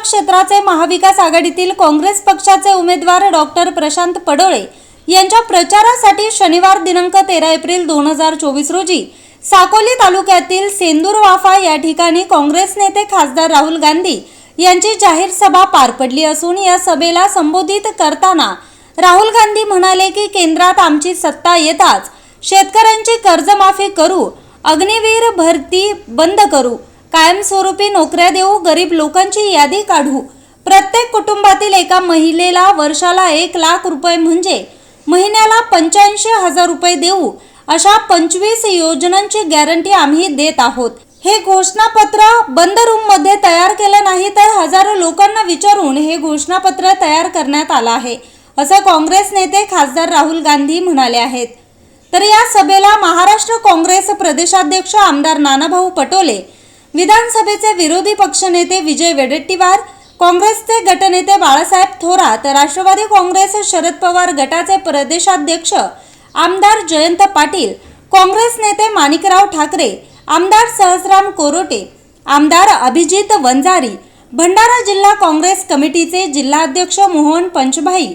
क्षेत्राचे महाविकास आघाडीतील काँग्रेस पक्षाचे उमेदवार डॉक्टर प्रशांत पडोळे यांच्या प्रचारासाठी शनिवार दिनांक 13 एप्रिल 2024 रोजी साकोली तालुक्यातील सेंदूर वाफा या ठिकाणी काँग्रेस नेते खासदार राहुल गांधी यांची जाहीर सभा पार पडली असून या सभेला संबोधित करताना राहुल गांधी म्हणाले की केंद्रात आमची सत्ता येताच शेतकऱ्यांची कर्जमाफी करू, अग्निवीर भरती बंद करू, कायमस्वरूपी नोकऱ्या देऊ, गरीब लोकांची यादी काढू, प्रत्येक कुटुंबातील एका महिलेला वर्षाला 1 लाख रुपये म्हणजे महिन्याला 85,000 रुपये देऊ, अशा 25 योजनांची गॅरंटी आम्ही देत आहोत। हे घोषणापत्र बंद रूम मध्ये तयार केलं नाही तर हजारो लोकांना विचारून हे घोषणापत्र तयार करण्यात आलं आहे, असं काँग्रेस नेते खासदार राहुल गांधी म्हणाले आहेत। तर या सभेला महाराष्ट्र काँग्रेस प्रदेशाध्यक्ष आमदार नानाभाऊ पटोले, विधानसभेचे विरोधी पक्षनेते विजय वडेट्टीवार, काँग्रेसचे गटनेते बाळासाहेब थोरात, राष्ट्रवादी काँग्रेस शरद पवार गटाचे प्रदेशाध्यक्ष आमदार जयंत पाटील, काँग्रेस नेते माणिकराव ठाकरे, आमदार सहस्राम कोरोटे, आमदार अभिजित वंजारी, भंडारा जिल्हा काँग्रेस कमिटीचे जिल्हाध्यक्ष मोहन पंचभाई,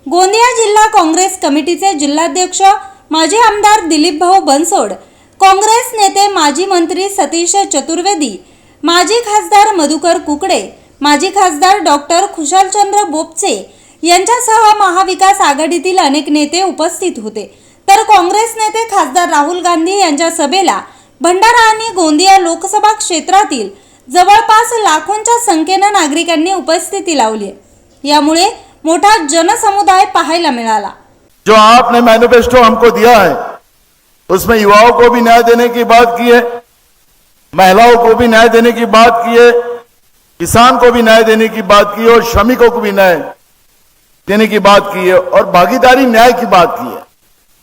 गोंदिया जिल्हा काँग्रेस कमिटीचे जिल्हाध्यक्ष माजी आमदार दिलीप भाऊ बनसोड, काँग्रेस नेते माजी मंत्री सतीश चतुर्वेदी, माजी खासदार मधुकर कुकडे, माजी खासदार डॉक्टर खुशालचंद्र बोपचे यांच्यासह महाविकास आघाडीतील अनेक नेते उपस्थित होते। तर काँग्रेस नेते खासदार राहुल गांधी यांच्या सभेला भंडारा आणि गोंदिया लोकसभा क्षेत्रातील जवळपास लाखोंच्या संख्येने नागरिकांनी उपस्थिती लावली। यामुळे मोठा जनसमुदाय पाहायला मिळाला। जो आपने मैनिफेस्टो हमको दिया है उसमें युवाओं को भी न्याय देने की बात की है, महिलाओं को भी न्याय देने की बात की है, किसान को भी न्याय देने की बात की है और श्रमिकों को भी न्याय देने की बात की है और भागीदारी न्याय की बात की है।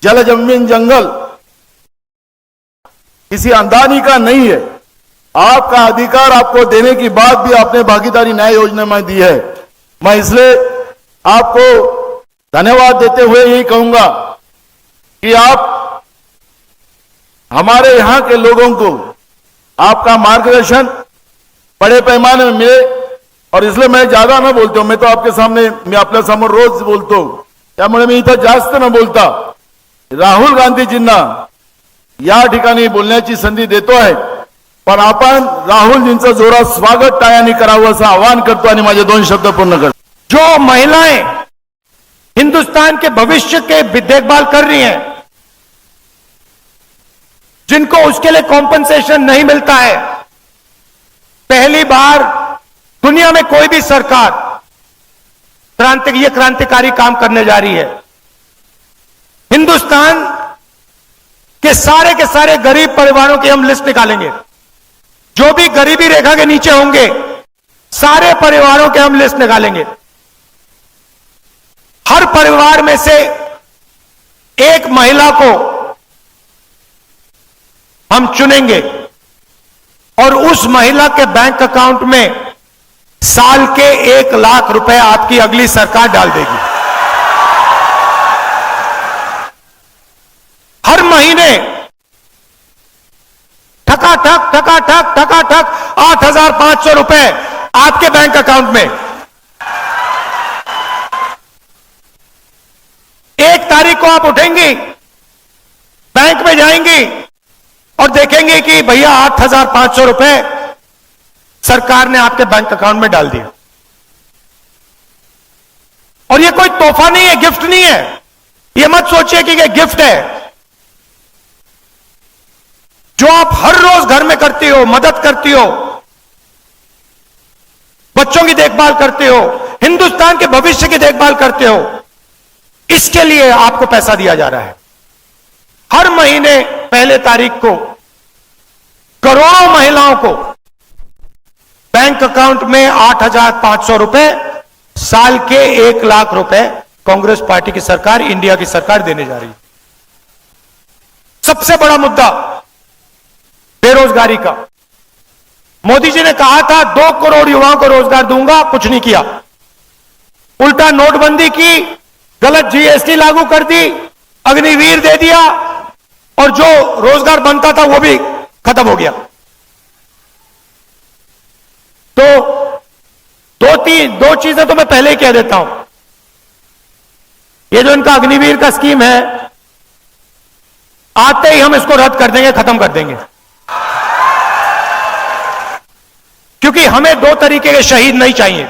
जल जमीन जंगल किसी अंदानी का नहीं है, आपका अधिकार आपको देने की बात भी आपने भागीदारी न्याय योजना में दी है। मैं इसलिए आपको धन्यवाद देते हुए यही कहूंगा कि आप हमारे यहां के लोगों को आपका मार्गदर्शन बड़े पैमाने में मिले और इसलिए मैं ज्यादा न बोलता हूं, मैं तो आपके सामने मी आपल्या समोर रोज बोलतो, त्यामुळे मी इथं जास्त न बोलता राहुल गांधीजींना या ठिकाणी बोलण्याची संधी देतो आहे। पण आपण राहुलजींचं जोरात स्वागत टाळ्यांनी करावं असं आवाहन करतो आणि माझे 2 शब्द पूर्ण करतो। जो महिलाएं हिंदुस्तान के भविष्य के देखभाल कर रही हैं, जिनको उसके लिए कॉम्पनसेशन नहीं मिलता है, पहली बार दुनिया में कोई भी सरकार क्रांतिकारी काम करने जा रही है। हिंदुस्तान के सारे गरीब परिवारों की हम लिस्ट निकालेंगे, जो भी गरीबी रेखा के नीचे होंगे सारे परिवारों के हम लिस्ट निकालेंगे। हर परिवार में से एक महिला को हम चुनेंगे और उस महिला के बैंक अकाउंट में साल के 1 लाख रुपए आपकी अगली सरकार डाल देगी। हर महीने ठकाठक 8,500 रुपए आपके बैंक अकाउंट में। 1 तारीख को आप उठेंगी, बैंक में जाएंगी और देखेंगे कि भैया 8,500 रुपए सरकार ने आपके बैंक अकाउंट में डाल दिया। और ये कोई तोहफा नहीं है, गिफ्ट नहीं है, ये मत सोचिए कि ये गिफ्ट है। जो आप हर रोज घर में करती हो, मदद करती हो, बच्चों की देखभाल करते हो, हिंदुस्तान के भविष्य की देखभाल करते हो, इसके लिए आपको पैसा दिया जा रहा है। हर महीने 1 तारीख को करोड़ों महिलाओं को बैंक अकाउंट में 8,500 रुपए, साल के 1 लाख रुपए कांग्रेस पार्टी की सरकार, इंडिया की सरकार देने जा रही है। सबसे बड़ा मुद्दा बेरोजगारी का। मोदी जी ने कहा था 2 करोड़ युवाओं को रोजगार दूंगा, कुछ नहीं किया। उल्टा नोटबंदी की, गलत जीएसटी लागू कर दी, अग्निवीर दे दिया और जो रोजगार बनता था वो भी खत्म हो गया। तो दो चीजें तो मैं पहले ही कह देता हूं। ये जो इनका अग्निवीर का स्कीम है, आते ही हम इसको रद्द कर देंगे, खत्म कर देंगे। क्योंकि हमें दो तरीके के शहीद नहीं चाहिए।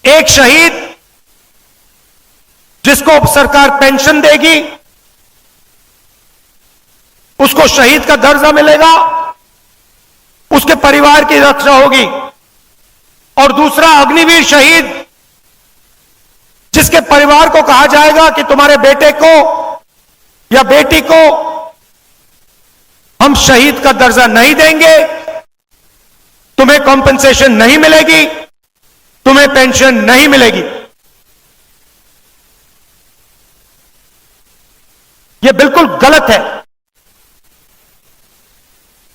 एक शहीद जिसको सरकार पेंशन देगी, उसको शहीद का दर्जा मिलेगा, उसके परिवार की रक्षा होगी। और दूसरा अग्निवीर शहीद जिसके परिवार को कहा जाएगा कि तुम्हारे बेटे को या बेटी को हम शहीद का दर्जा नहीं देंगे, तुम्हें कॉम्पेंसेशन नहीं मिलेगी, तुम्हें पेंशन नहीं मिलेगी। यह बिल्कुल गलत है।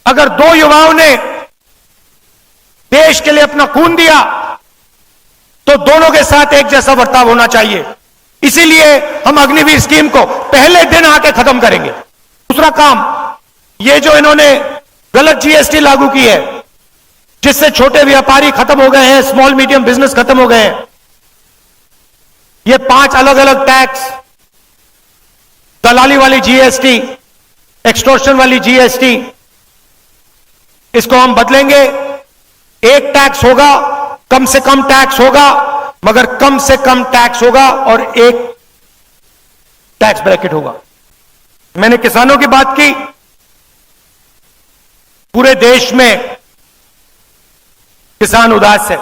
अगर दो युवाओं ने देश के लिए अपना खून दिया तो दोनों के साथ एक जैसा बर्ताव होना चाहिए। इसीलिए हम अग्निवीर स्कीम को पहले दिन आके खत्म करेंगे। दूसरा काम, ये जो इन्होंने गलत जीएसटी लागू की है, जिससे छोटे व्यापारी खत्म हो गए हैं, स्मॉल मीडियम बिजनेस खत्म हो गए हैं। ये 5 अलग अलग टैक्स, दलाली वाली जीएसटी, एक्सटॉर्शन वाली जीएसटी, इसको हम बदलेंगे। एक टैक्स होगा, कम से कम टैक्स होगा, मगर कम से कम टैक्स होगा और एक टैक्स ब्रैकेट होगा। मैंने किसानों की बात की। पूरे देश में किसान उदास है,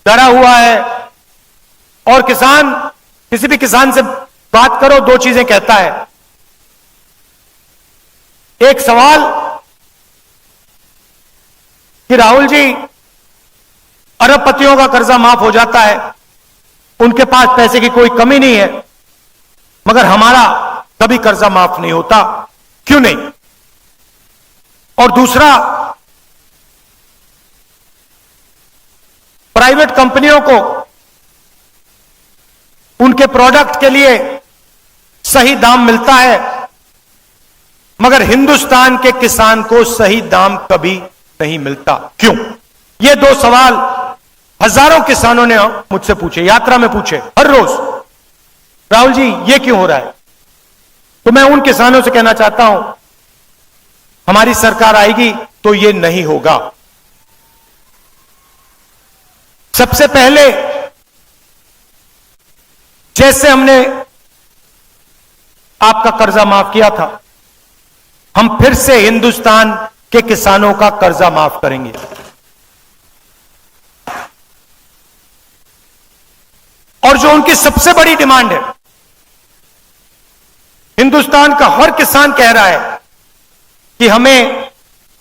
डरा हुआ है। और किसान, किसी भी किसान से बात करो, दो चीजें कहता है। एक सवाल कि राहुल जी, अरबपतियों का कर्जा माफ हो जाता है, उनके पास पैसे की कोई कमी नहीं है, मगर हमारा कभी कर्जा माफ नहीं होता, क्यों नहीं? और दूसरा, प्राइवेट कंपनियों को उनके प्रोडक्ट के लिए सही दाम मिलता है, मगर हिंदुस्तान के किसान को सही दाम कभी नहीं मिलता, क्यों? ये दो सवाल हजारों किसानों ने मुझसे पूछे, यात्रा में पूछे, हर रोज। राहुल जी, ये क्यों हो रहा है? तो मैं उन किसानों से कहना चाहता हूं, हमारी सरकार आएगी तो ये नहीं होगा। सबसे पहले जैसे हमने आपका कर्जा माफ किया था, हम फिर से हिंदुस्तान के किसानों का कर्जा माफ करेंगे। और जो उनकी सबसे बड़ी डिमांड है, हिंदुस्तान का हर किसान कह रहा है कि हमें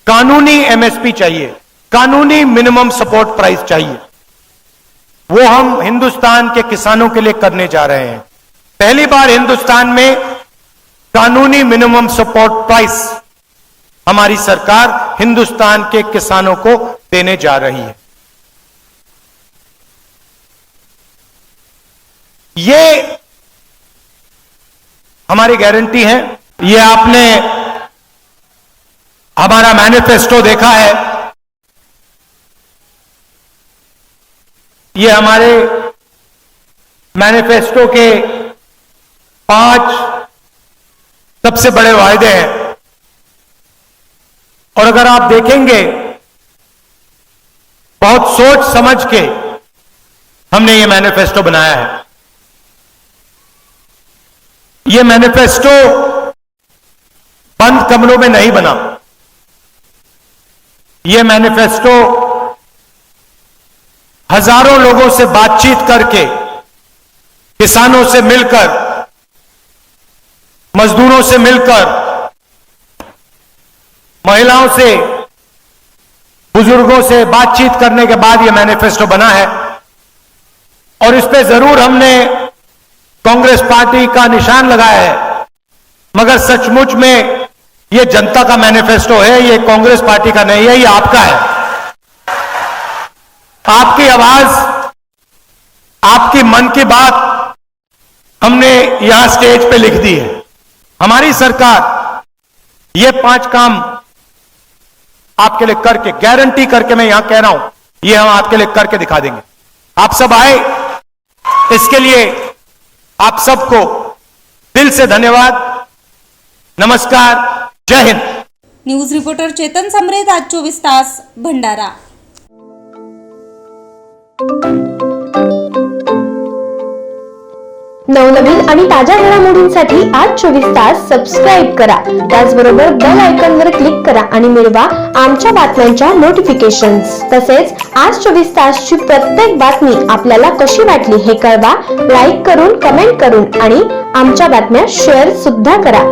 कानूनी एमएसपी चाहिए, कानूनी मिनिमम सपोर्ट प्राइस चाहिए। वो हम हिंदुस्तान के किसानों के लिए करने जा रहे हैं। पहली बार हिंदुस्तान में कानूनी मिनिमम सपोर्ट प्राइस हमारी सरकार हिंदुस्तान के किसानों को देने जा रही है। ये हमारी गारंटी है। ये आपने हमारा मैनिफेस्टो देखा है। ये हमारे मैनिफेस्टो के 5 सबसे बड़े वायदे हैं। और अगर आप देखेंगे, बहुत सोच समझ के हमने ये मैनिफेस्टो बनाया है। ये मैनिफेस्टो बंद कमरों में नहीं बना। ये मैनिफेस्टो हजारों लोगों से बातचीत करके, किसानों से मिलकर, मजदूरों से मिलकर, महिलाओं से, बुजुर्गों से बातचीत करने के बाद यह मैनिफेस्टो बना है। और इस पे जरूर हमने कांग्रेस पार्टी का निशान लगाया है, मगर सचमुच में यह जनता का मैनिफेस्टो है, यह कांग्रेस पार्टी का नहीं है, यह आपका है। आपकी आवाज, आपकी मन की बात हमने यहां स्टेज पे लिख दी है। हमारी सरकार ये 5 काम आपके लिए करके, गारंटी करके मैं यहां कह रहा हूं, ये हम आपके लिए करके दिखा देंगे। आप सब आए, इसके लिए आप सबको दिल से धन्यवाद। नमस्कार, जय हिंद। न्यूज रिपोर्टर चेतन समरेत, आज 24 तास, भंडारा। नवनवीन आणि ताज्या घडामोडींसाठी आज 24 तास सबस्क्राईब करा। त्याचबरोबर बेल आयकॉनवर क्लिक करा आणि मिळवा आमच्या बातम्यांच्या नोटिफिकेशन्स। तसेच आज 24 तासची प्रत्येक बातमी आपल्याला कशी वाटली हे कळवा, लाईक करून, कमेंट करून आणि आमच्या बातम्या शेअर सुद्धा करा।